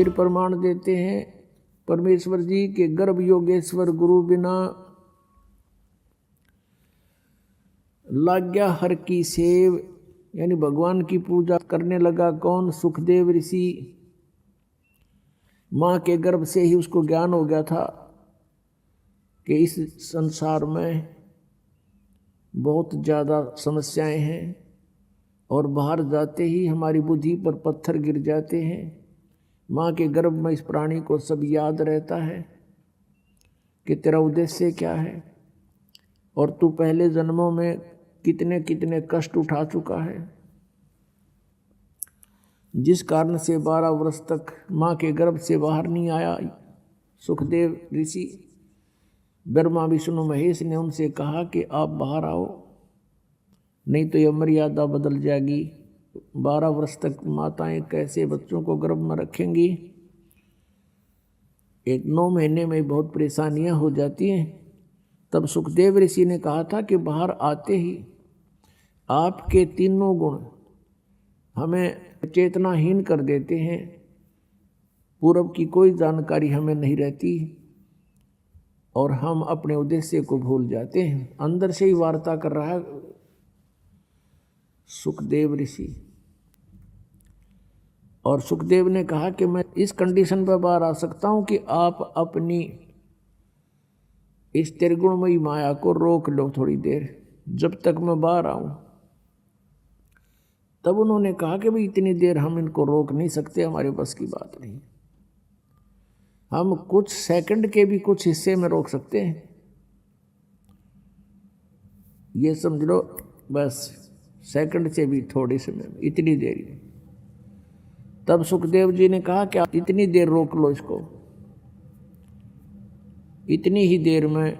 फिर प्रमाण देते हैं परमेश्वर जी के गर्भ योगेश्वर गुरु बिना लाग्या हर की सेव, यानी भगवान की पूजा करने लगा कौन? सुखदेव ऋषि। माँ के गर्भ से ही उसको ज्ञान हो गया था कि इस संसार में बहुत ज़्यादा समस्याएं हैं और बाहर जाते ही हमारी बुद्धि पर पत्थर गिर जाते हैं। माँ के गर्भ में इस प्राणी को सब याद रहता है कि तेरा उद्देश्य क्या है और तू पहले जन्मों में कितने कितने कष्ट उठा चुका है, जिस कारण से 12 वर्ष तक माँ के गर्भ से बाहर नहीं आया। सुखदेव ऋषि, ब्रह्मा विष्णु महेश ने उनसे कहा कि आप बाहर आओ, नहीं तो यह मर्यादा बदल जाएगी। 12 वर्ष तक माताएं कैसे बच्चों को गर्भ में रखेंगी? 9 महीने में बहुत परेशानियां हो जाती हैं। तब सुखदेव ऋषि ने कहा था कि बाहर आते ही आपके तीनों गुण हमें चेतनाहीन कर देते हैं, पूर्व की कोई जानकारी हमें नहीं रहती और हम अपने उद्देश्य को भूल जाते हैं। अंदर से ही वार्ता कर रहा है सुखदेव ऋषि। और सुखदेव ने कहा कि मैं इस कंडीशन पर बाहर आ सकता हूं कि आप अपनी इस त्रिगुणमयी माया को रोक लो थोड़ी देर, जब तक मैं बाहर आऊं। तब उन्होंने कहा कि भाई इतनी देर हम इनको रोक नहीं सकते, हमारे बस की बात नहीं। हम कुछ सेकंड के भी कुछ हिस्से में रोक सकते हैं, ये समझ लो, बस सेकंड से भी थोड़ी समय में, इतनी देर में। तब सुखदेव जी ने कहा कि आप इतनी देर रोक लो इसको। इतनी ही देर में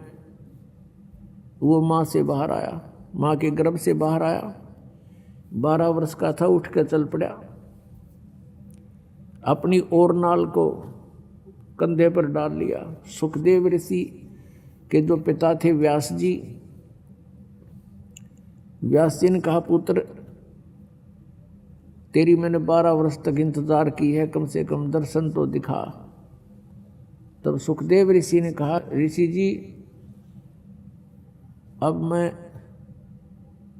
वो माँ से बाहर आया, माँ के गर्भ से बाहर आया। 12 वर्ष का था, उठ कर चल पड़ा, अपनी ओर नाल को कंधे पर डाल लिया। सुखदेव ऋषि के जो पिता थे व्यास जी, व्यास जी ने कहा पुत्र तेरी मैंने 12 वर्ष तक इंतजार की है, कम से कम दर्शन तो दिखा। तब सुखदेव ऋषि ने कहा ऋषि जी अब मैं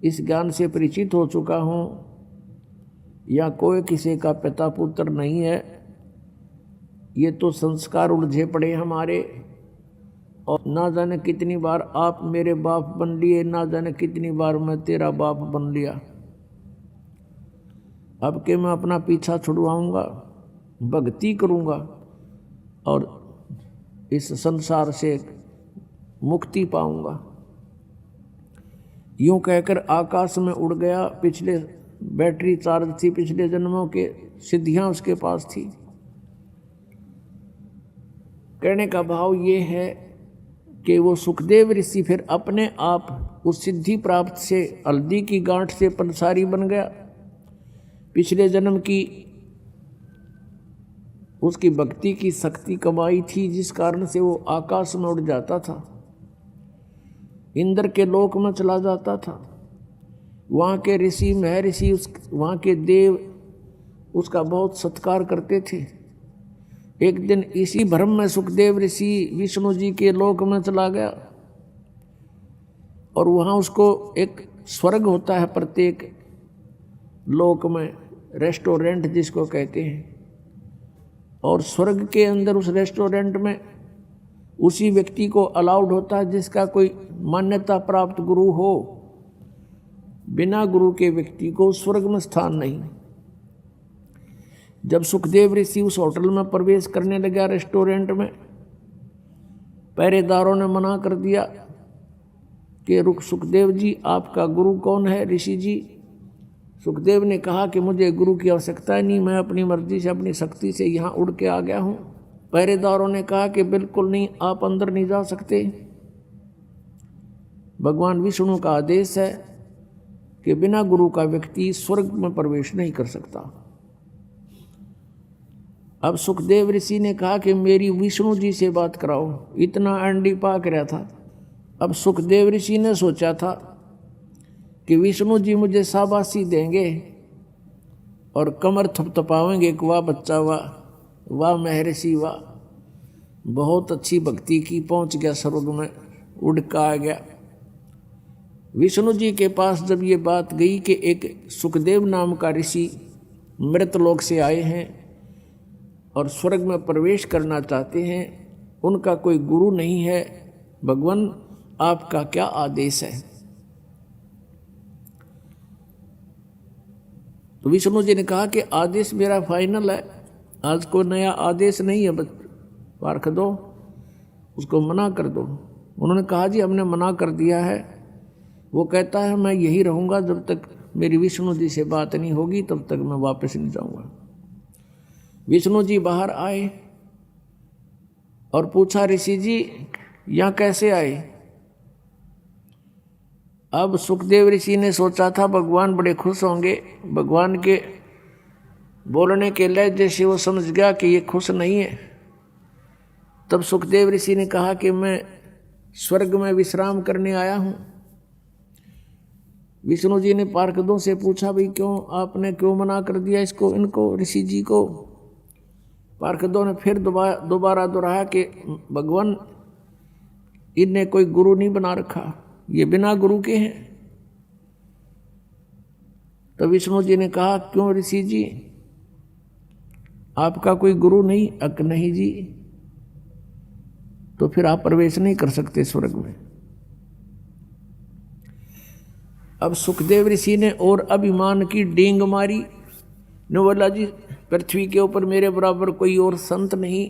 इस ज्ञान से परिचित हो चुका हूँ, या कोई किसी का पिता पुत्र नहीं है, ये तो संस्कार उलझे पड़े हमारे, और ना जाने कितनी बार आप मेरे बाप बन लिए, ना जाने कितनी बार मैं तेरा बाप बन लिया। अब के मैं अपना पीछा छुड़वाऊंगा, भक्ति करूंगा और इस संसार से मुक्ति पाऊंगा। यूं कहकर आकाश में उड़ गया। पिछले बैटरी चार्ज थी, पिछले जन्मों के सिद्धियां उसके पास थी। कहने का भाव ये है कि वो सुखदेव ऋषि फिर अपने आप उस सिद्धि प्राप्त से, हल्दी की गांठ से पंसारी बन गया। पिछले जन्म की उसकी भक्ति की शक्ति कमाई थी, जिस कारण से वो आकाश में उड़ जाता था, इंद्र के लोक में चला जाता था। वहाँ के ऋषि महर्षि, वहाँ के देव उसका बहुत सत्कार करते थे। एक दिन इसी भ्रम में सुखदेव ऋषि विष्णु जी के लोक में चला गया और वहाँ उसको एक स्वर्ग होता है प्रत्येक लोक में, रेस्टोरेंट जिसको कहते हैं, और स्वर्ग के अंदर उस रेस्टोरेंट में उसी व्यक्ति को अलाउड होता है जिसका कोई मान्यता प्राप्त गुरु हो। बिना गुरु के व्यक्ति को स्वर्ग में स्थान नहीं। जब सुखदेव ऋषि उस होटल में प्रवेश करने लगा रेस्टोरेंट में, पहरेदारों ने मना कर दिया कि रुक सुखदेव जी, आपका गुरु कौन है? ऋषि जी। सुखदेव ने कहा कि मुझे गुरु की आवश्यकता नहीं, मैं अपनी मर्जी से, अपनी शक्ति से यहाँ उड़ के आ गया हूँ। पहरेदारों ने कहा कि बिल्कुल नहीं, आप अंदर नहीं जा सकते, भगवान विष्णु का आदेश है कि बिना गुरु का व्यक्ति स्वर्ग में प्रवेश नहीं कर सकता। अब सुखदेव ऋषि ने कहा कि मेरी विष्णु जी से बात कराओ, इतना अंडी पाक रहा था। अब सुखदेव ऋषि ने सोचा था कि विष्णु जी मुझे शाबाशी देंगे और कमर थपथपावेंगे कि वाह बच्चा वाह, वाह महर्षि वाह, बहुत अच्छी भक्ति की, पहुंच गया स्वर्ग में, उड़ का आ गया। विष्णु जी के पास जब ये बात गई कि एक सुखदेव नाम का ऋषि मृतलोक से आए हैं और स्वर्ग में प्रवेश करना चाहते हैं, उनका कोई गुरु नहीं है, भगवान आपका क्या आदेश है? तो विष्णु जी ने कहा कि आदेश मेरा फाइनल है, आज को नया आदेश नहीं है, बस पार्ख दो, उसको मना कर दो। उन्होंने कहा जी हमने मना कर दिया है। वो कहता है मैं यही रहूँगा जब तक मेरी विष्णु जी से बात नहीं होगी, तब तक मैं वापस नहीं जाऊँगा। विष्णु जी बाहर आए और पूछा ऋषि जी यहाँ कैसे आए? अब सुखदेव ऋषि ने सोचा था भगवान बड़े खुश होंगे, भगवान के बोलने के लहजे से वो समझ गया कि ये खुश नहीं है। तब सुखदेव ऋषि ने कहा कि मैं स्वर्ग में विश्राम करने आया हूँ। विष्णु जी ने पार्षदों से पूछा भाई आपने क्यों मना कर दिया इसको, इनको, ऋषि जी को? पार्षदों ने फिर दोबारा दोहराया कि भगवान इनने कोई गुरु नहीं बना रखा, ये बिना गुरु के हैं। तो विष्णु जी ने कहा क्यों ऋषि जी, आपका कोई गुरु नहीं? नहीं जी। तो फिर आप प्रवेश नहीं कर सकते स्वर्ग में। अब सुखदेव ऋषि ने और अभिमान की डींग मारी, ने बोला जी पृथ्वी के ऊपर मेरे बराबर कोई और संत नहीं,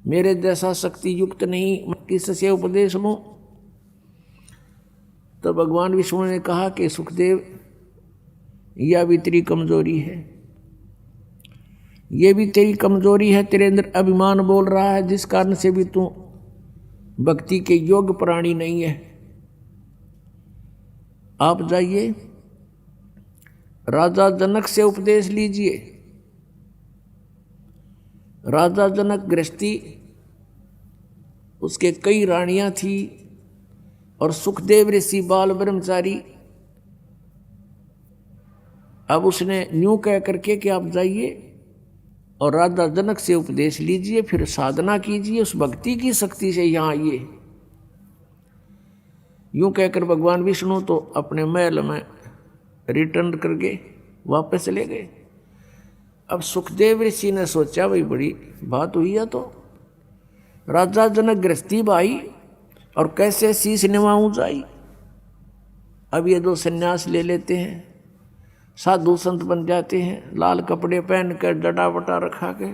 मेरे जैसा शक्ति युक्त नहीं, मैं किससे उपदेश लूं? तो भगवान विष्णु ने कहा कि सुखदेव यह भी तेरी कमजोरी है, ये भी तेरी कमजोरी है, तेरे अंदर अभिमान बोल रहा है, जिस कारण से भी तू भक्ति के योग्य प्राणी नहीं है। आप जाइए राजा जनक से उपदेश लीजिए। राजा जनक गृहस्थी, उसके कई रानियां थी और सुखदेव ऋषि बाल ब्रह्मचारी। अब उसने न्यू कह करके कि आप जाइए और राजा जनक से उपदेश लीजिए, फिर साधना कीजिए, उस भक्ति की शक्ति से यहाँ आइए। यूं कहकर भगवान विष्णु तो अपने महल में रिटर्न करके वापस चले गए। अब सुखदेव ऋषि ने सोचा भाई बड़ी बात हुई है, तो राजा जनक गृहस्थी भाई और कैसे शीश निभाऊं जाई। अब ये दो सन्यास ले लेते हैं, साधु संत बन जाते हैं, लाल कपड़े पहन कर डटा वटा रखा के,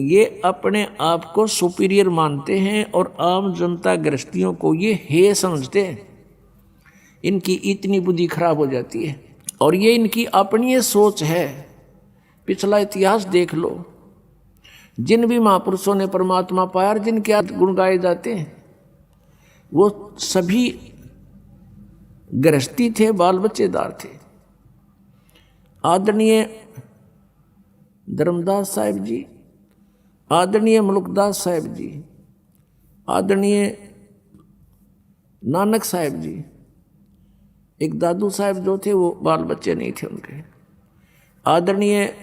ये अपने आप को सुपीरियर मानते हैं और आम जनता गृहस्थियों को ये हे समझते हैं। इनकी इतनी बुद्धि खराब हो जाती है और ये इनकी अपनी ये सोच है। पिछला इतिहास देख लो, जिन भी महापुरुषों ने परमात्मा पाया, जिनके गुण गाए जाते हैं, वो सभी गृहस्थी थे, बाल बच्चेदार थे। आदरणीय धर्मदास साहिब जी, आदरणीय मुल्कदास साहिब जी, आदरणीय नानक साहिब जी, एक दादू साहिब जो थे वो बाल बच्चे नहीं थे उनके, आदरणीय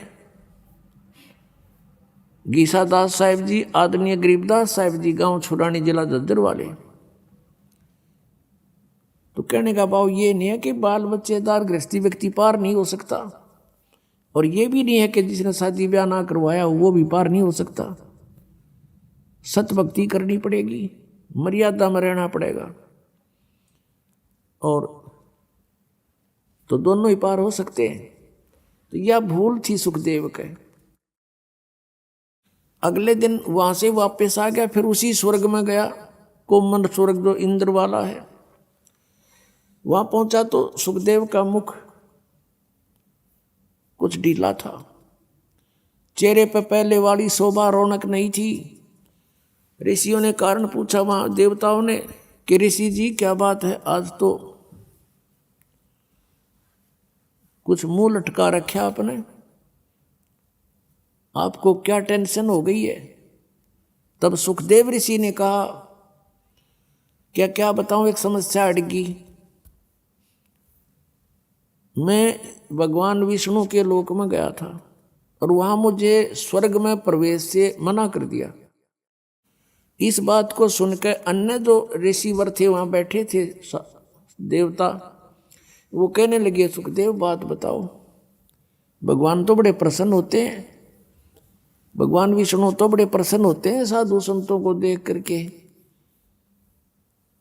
गीसादास साहिब जी, आदरणीय गरीबदास साहिब जी, गांव छुरानी जिला झज्जर वाले। तो कहने का भाव ये नहीं है कि बाल बच्चेदार गृहस्थी व्यक्ति पार नहीं हो सकता, और ये भी नहीं है कि जिसने शादी ब्याह ना करवाया वो भी पार नहीं हो सकता। सत भक्ति करनी पड़ेगी, मर्यादा में रहना पड़ेगा, और तो दोनों ही पार हो सकते हैं। तो यह भूल थी सुखदेव के। अगले दिन वहां से वापस आ गया, फिर उसी स्वर्ग में गया, कोमन स्वर्ग जो इंद्र वाला है। वहां पहुंचा तो सुखदेव का मुख कुछ ढीला था, चेहरे पर पहले वाली शोभा रौनक नहीं थी। ऋषियों ने कारण पूछा वहां देवताओं ने कि ऋषि जी क्या बात है, आज तो कुछ मुंह लटका रखा आपने, आपको क्या टेंशन हो गई है? तब सुखदेव ऋषि ने कहा क्या क्या बताऊं, एक समस्या अड़गी। मैं भगवान विष्णु के लोक में गया था, और वहां मुझे स्वर्ग में प्रवेश से मना कर दिया। इस बात को सुनकर अन्य जो ऋषिवर थे वहां बैठे थे देवता, वो कहने लगे सुखदेव बात बताओ, भगवान तो बड़े प्रसन्न होते हैं, भगवान विष्णु तो बड़े प्रसन्न होते हैं साधु संतों को देख करके,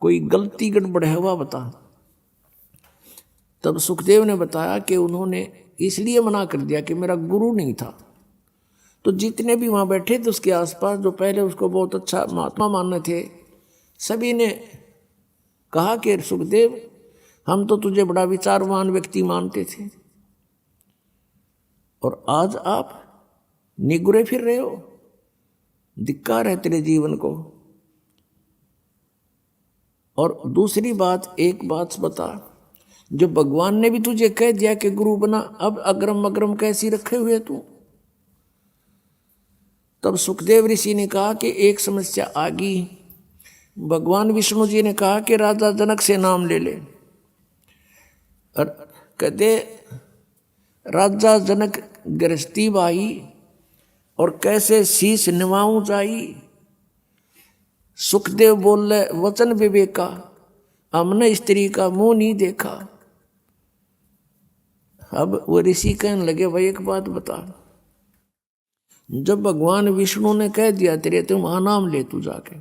कोई गलती गड़बड़ है वह बता। तब सुखदेव ने बताया कि उन्होंने इसलिए मना कर दिया कि मेरा गुरु नहीं था। तो जितने भी वहां बैठे थे उसके आसपास, जो पहले उसको बहुत अच्छा महात्मा मानने थे, सभी ने कहा कि सुखदेव हम तो तुझे बड़ा विचारवान व्यक्ति मानते थे और आज आप निगुरे फिर रहे हो, धिक्कार है तेरे जीवन को। और दूसरी बात, एक बात बता, जो भगवान ने भी तुझे कह दिया कि गुरु बना, अब अग्रम अग्रम कैसी रखे हुए तू। तब सुखदेव ऋषि ने कहा कि एक समस्या आ गई। भगवान विष्णु जी ने कहा कि राजा जनक से नाम ले ले, और कहते राजा जनक गृहस्थी भाई और कैसे शीश निवाऊं जाई। सुखदेव बोले वचन विवेका, हमने स्त्री का मुंह नहीं देखा। अब वो ऋषि कहने लगे भाई एक बात बता, जब भगवान विष्णु ने कह दिया तेरे तुम वहां नाम ले तू जाके,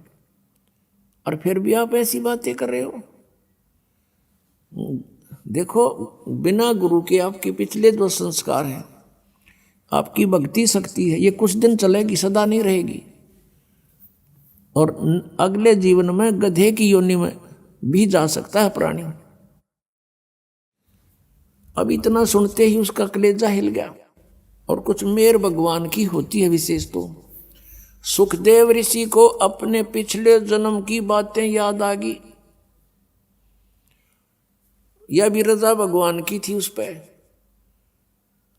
और फिर भी आप ऐसी बातें कर रहे हो। देखो बिना गुरु के आपके पिछले जो संस्कार हैं, आपकी भक्ति शक्ति है, ये कुछ दिन चलेगी, सदा नहीं रहेगी, और अगले जीवन में गधे की योनि में भी जा सकता है प्राणी। अब इतना सुनते ही उसका कलेजा हिल गया। और कुछ मेर भगवान की होती है विशेष। तो सुखदेव ऋषि को अपने पिछले जन्म की बातें याद आ गई। यह भी रजा भगवान की थी उस पर,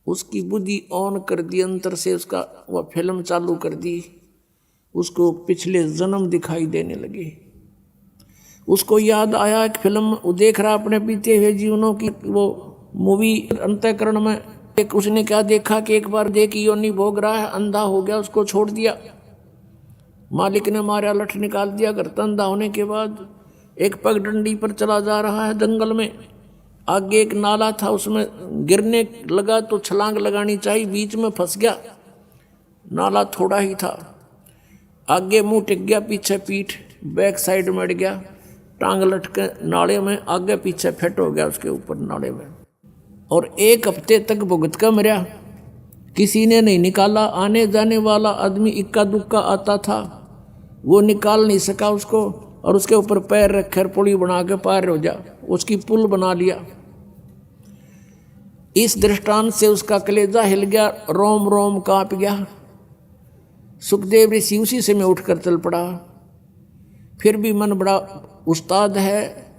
उसकी बुद्धि ऑन कर दी, अंतर से उसका वह फिल्म चालू कर दी, उसको पिछले जन्म दिखाई देने लगे। उसको याद आया एक फिल्म वो देख रहा अपने बीते हुए जीवनों की, वो मूवी अंतःकरण में एक उसने क्या देखा कि एक बार देख योनि भोग रहा है, अंधा हो गया, उसको छोड़ दिया, मालिक ने मारा, लठ निकाल दिया। घर अंधा होने के बाद एक पगडंडी पर चला जा रहा है जंगल में, आगे एक नाला था, उसमें गिरने लगा तो छलांग लगानी चाहिए, बीच में फंस गया, नाला थोड़ा ही था, आगे मुंह टिक गया, पीछे पीठ, बैक साइड में अड़ गया, टांग लटके नाले में, आगे पीछे फेट हो गया उसके ऊपर नाले में, और 1 हफ्ते तक भुगत कर मरा। किसी ने नहीं निकाला। आने जाने वाला आदमी इक्का दुक्का आता था, वो निकाल नहीं सका उसको, और उसके ऊपर पैर रखकर पुली बना के पार हो जा, उसकी पुल बना लिया। इस दृष्टांत से उसका कलेजा हिल गया, रोम रोम कांप गया। सुखदेव ऋषि उसी से में उठकर चल पड़ा। फिर भी मन बड़ा उस्ताद है,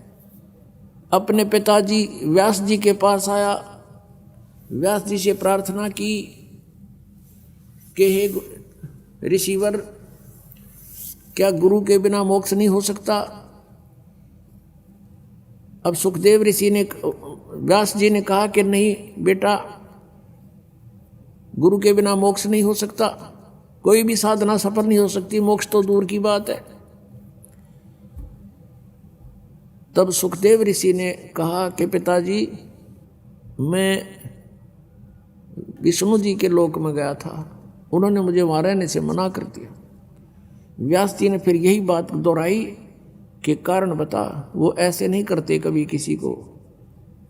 अपने पिताजी व्यास जी के पास आया, व्यास जी से प्रार्थना की कि हे ऋषिवर, क्या गुरु के बिना मोक्ष नहीं हो सकता। अब सुखदेव ऋषि ने, व्यास जी ने कहा कि नहीं बेटा, गुरु के बिना मोक्ष नहीं हो सकता, कोई भी साधना सफल नहीं हो सकती, मोक्ष तो दूर की बात है। तब सुखदेव ऋषि ने कहा कि पिताजी, मैं विष्णु जी के लोक में गया था, उन्होंने मुझे वहाँ रहने से मना कर दिया। व्यास जी ने फिर यही बात दोहराई कि कारण बता। वो ऐसे नहीं करते, कभी किसी को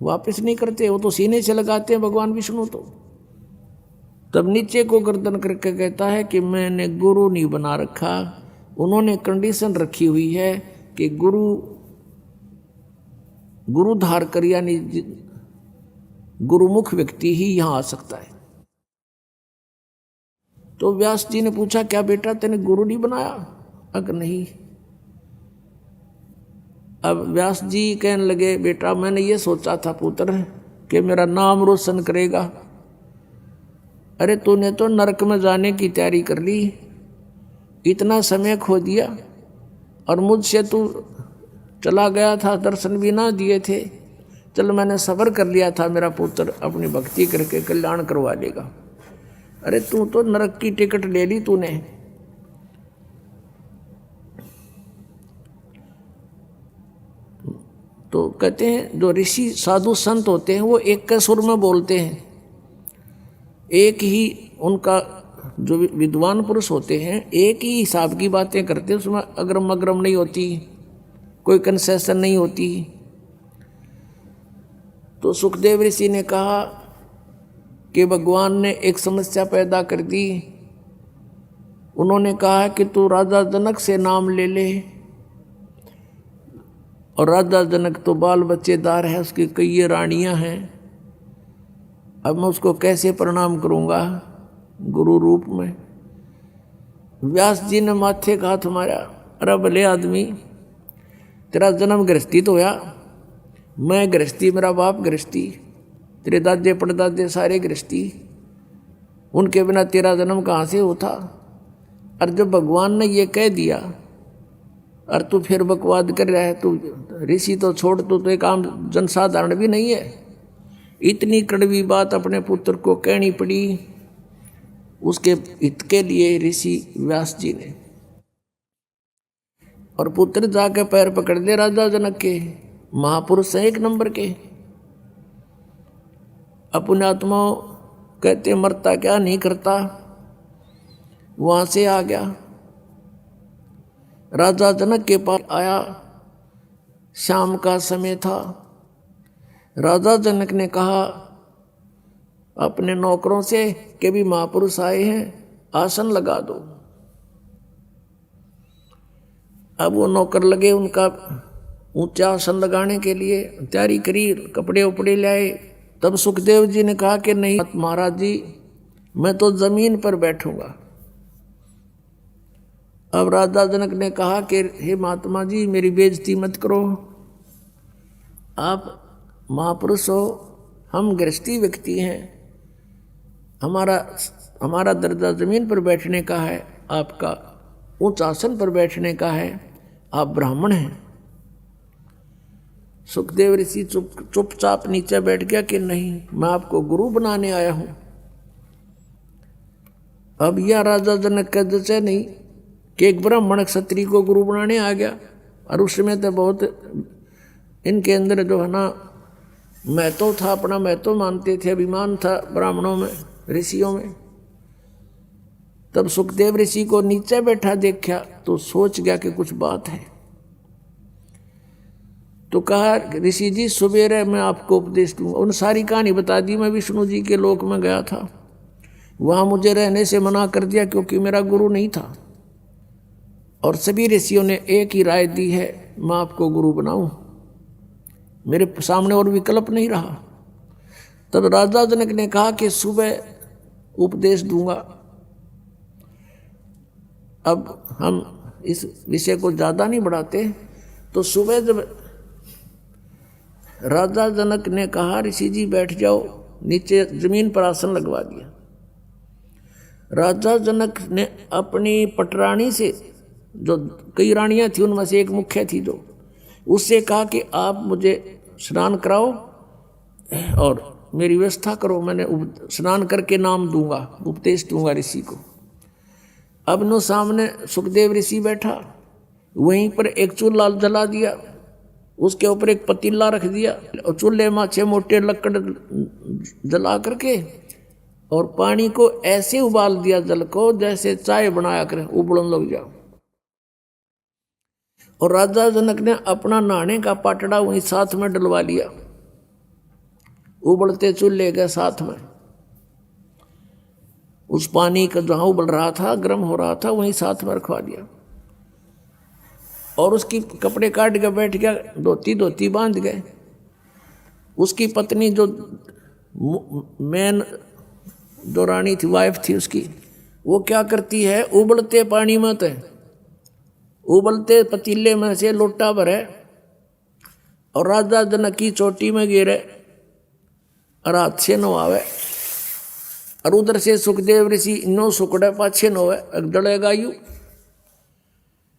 वापस नहीं करते, वो तो सीने से लगाते हैं भगवान विष्णु। तो तब नीचे को गर्दन करके कहता है कि मैंने गुरु नहीं बना रखा, उन्होंने कंडीशन रखी हुई है कि गुरु धार कर, यानी गुरुमुख व्यक्ति ही यहां आ सकता है। तो व्यास जी ने पूछा, क्या बेटा तेने गुरु नहीं बनाया? अगर नहीं। अब व्यास जी कहने लगे, बेटा मैंने ये सोचा था पुत्र कि मेरा नाम रोशन करेगा। अरे तूने तो नरक में जाने की तैयारी कर ली, इतना समय खो दिया, और मुझसे तू चला गया था, दर्शन भी ना दिए थे। चल मैंने सब्र कर लिया था, मेरा पुत्र अपनी भक्ति करके कल्याण करवा लेगा। अरे तू तो नरक की टिकट ले ली तूने। तो कहते हैं जो ऋषि साधु संत होते हैं वो एक के सुर में बोलते हैं, एक ही उनका जो विद्वान पुरुष होते हैं एक ही हिसाब की बातें करते हैं, उसमें अग्रम अग्रम नहीं होती, कोई कंसेशन नहीं होती। तो सुखदेव ऋषि ने कहा कि भगवान ने एक समस्या पैदा कर दी। उन्होंने कहा कि तू राजा जनक से नाम ले ले, और राजा जनक तो बाल बच्चेदार है, उसकी कई रानियां हैं। अब मैं उसको कैसे प्रणाम करूंगा गुरु रूप में। व्यास जी ने माथे का हाथ मारा, अरे भले आदमी, तेरा जन्म गृहस्थी तो होया, मैं गृहस्थी, मेरा बाप गृहस्थी, तेरे दादे परदादे सारे गृहस्थी, उनके बिना तेरा जन्म कहाँ से होता। और जब भगवान ने ये कह दिया और तू फिर बकवाद कर रहा है, तू ऋषि तो छोड़, तो एक आम जनसाधारण भी नहीं है। इतनी कड़वी बात अपने पुत्र को कहनी पड़ी उसके हित के लिए ऋषि व्यास जी ने। और पुत्र जाके पैर पकड़ दे राजा जनक के, महापुरुष है एक नंबर के। अपने आत्मा कहते मरता क्या नहीं करता, वहां से आ गया राजा जनक के पास आया। शाम का समय था। राजा जनक ने कहा अपने नौकरों से कि भी महापुरुष आए हैं, आसन लगा दो। अब वो नौकर लगे उनका ऊंचा आसन लगाने के लिए, तैयारी करी, कपड़े उपड़े लाए। तब सुखदेव जी ने कहा कि नहीं महाराज जी, मैं तो जमीन पर बैठूंगा। अब राजा जनक ने कहा कि हे महात्मा जी, मेरी बेइज्जती मत करो, आप महापुरुष हो, हम गृहस्थी व्यक्ति हैं, हमारा दर्जा जमीन पर बैठने का है, आपका उच्च आसन पर बैठने का है, आप ब्राह्मण हैं। सुखदेव ऋषि चुपचाप नीचे बैठ गया कि नहीं, मैं आपको गुरु बनाने आया हूं। अब यह राजा जनक का जैसे नहीं कि एक ब्राह्मण क्षत्रिय को गुरु बनाने आ गया। और उस समय तो बहुत इनके अंदर जो है ना महत्व था, अपना महत्व मानते थे, अभिमान था ब्राह्मणों में, ऋषियों में। तब सुखदेव ऋषि को नीचे बैठा देखा तो सोच गया कि कुछ बात है। तो कहा ऋषि जी सुबेरे मैं आपको उपदेश दूंगा। उन सारी कहानी बता दी। मैं विष्णु जी के लोक में गया था, वहां मुझे रहने से मना कर दिया क्योंकि मेरा गुरु नहीं था, और सभी ऋषियों ने एक ही राय दी है, मैं आपको गुरु बनाऊं, मेरे सामने और विकल्प नहीं रहा। तब राजा जनक ने कहा कि सुबह उपदेश दूंगा। अब हम इस विषय को ज्यादा नहीं बढ़ाते। तो सुबह जब राजा जनक ने कहा ऋषि जी बैठ जाओ, नीचे जमीन पर आसन लगवा दिया। राजा जनक ने अपनी पटरानी से, जो कई रानियां थी उनमें से एक मुख्य थी, जो उससे कहा कि आप मुझे स्नान कराओ और मेरी व्यवस्था करो, मैंने स्नान करके नाम दूंगा, उपदेश दूंगा ऋषि को। अब नो सामने सुखदेव ऋषि बैठा, वहीं पर एक चूल्हा जला दिया, उसके ऊपर एक पतीला रख दिया और चूल्हे में 6 मोटे लकड़ जला करके और पानी को ऐसे उबाल दिया, जल को जैसे चाय बनाया करे, उबलने लग जाओ। और राजा जनक ने अपना नहाने का पाटड़ा वहीं साथ में डलवा लिया, उबलते चूल्हे के साथ में। उस पानी का जहां उबल रहा था, गर्म हो रहा था, वहीं साथ में रखवा दिया। और उसकी कपड़े काट के बैठ गया, धोती बांध गए। उसकी पत्नी जो मेन जो रानी थी, वाइफ थी उसकी, वो क्या करती है, उबलते पानी में तो उबलते पतीले में से लोटा भरे और राजा जनक की चोटी में गिरे और हाथ से नवावे। और उधर से सुखदेव ऋषि नो सुकड़े पाछे नोवे, अगदड़ेगा यू।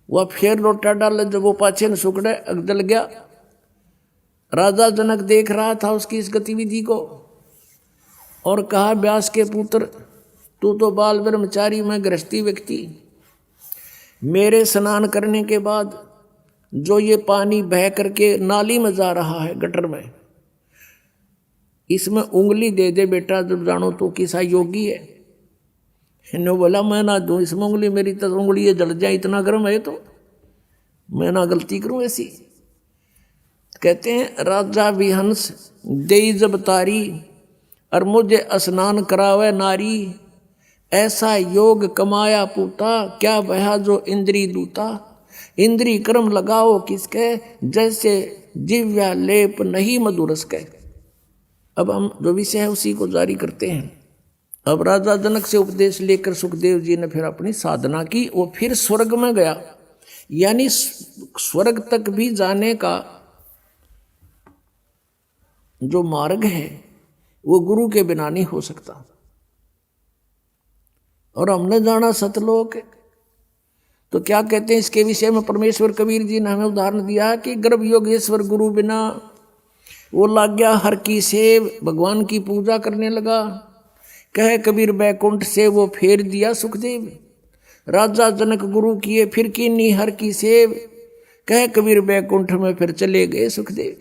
वह फिर लोटा डाले, जब वो पाछे न सुकड़े अगदल गया। राजा जनक देख रहा था उसकी इस गतिविधि को और कहा व्यास के पुत्र, तू तो बाल ब्रह्मचारी, मैं गृहस्थी व्यक्ति। मेरे स्नान करने के बाद जो ये पानी बह करके नाली में जा रहा है, गटर में, इसमें उंगली दे दे बेटा जब जानो तो किसा योगी है। इन्होंने बोला मैं ना दूं इसमें उंगली, मेरी तो उंगली ये जल जाए, इतना गर्म है तो मैं ना गलती करूं ऐसी। कहते हैं राजा विहंस देई जब तारी, और मुझे स्नान करावे नारी, ऐसा योग कमाया पूता, क्या बहा जो इंद्री दूता। इंद्री कर्म लगाओ किसके, जैसे दिव्या लेप नहीं मधुरस के। अब हम जो विषय है उसी को जारी करते हैं। अब राजा जनक से उपदेश लेकर सुखदेव जी ने फिर अपनी साधना की, वो फिर स्वर्ग में गया। यानी स्वर्ग तक भी जाने का जो मार्ग है वो गुरु के बिना नहीं हो सकता। और हमने जाना सतलोक, तो क्या कहते हैं इसके विषय में परमेश्वर कबीर जी ने हमें उदाहरण दिया कि गर्भ योगेश्वर गुरु बिना। वो लाग गया हर की सेव, भगवान की पूजा करने लगा। कहे कबीर बैकुंठ से वो फेर दिया सुखदेव, राजा जनक गुरु किए फिर कीनी हर की सेव। कहे कबीर बैकुंठ में फिर चले गए सुखदेव।